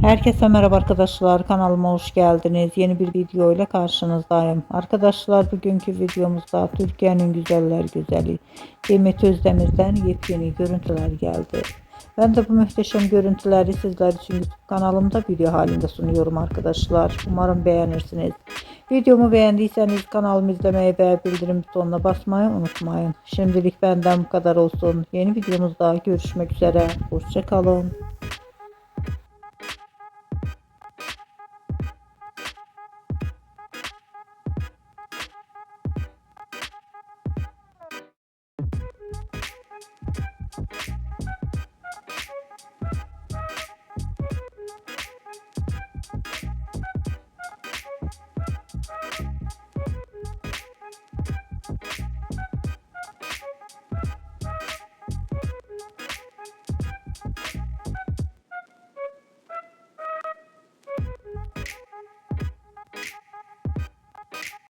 Herkese merhaba arkadaşlar, kanalıma hoş geldiniz. Yeni bir video ile karşınızdayım. Arkadaşlar, bugünkü videomuzda Türkiye'nin güzeller güzeli Demet Özdemir'den yepyeni görüntüler geldi. Ben de bu muhteşem görüntüleri sizler için YouTube kanalımda video halinde sunuyorum arkadaşlar. Umarım beğenirsiniz. Videomu beğendiyseniz kanalımı izlemeyi ve bildirim butonuna basmayı unutmayın. Şimdilik benden bu kadar olsun. Yeni videomuzda görüşmek üzere. Hoşça kalın.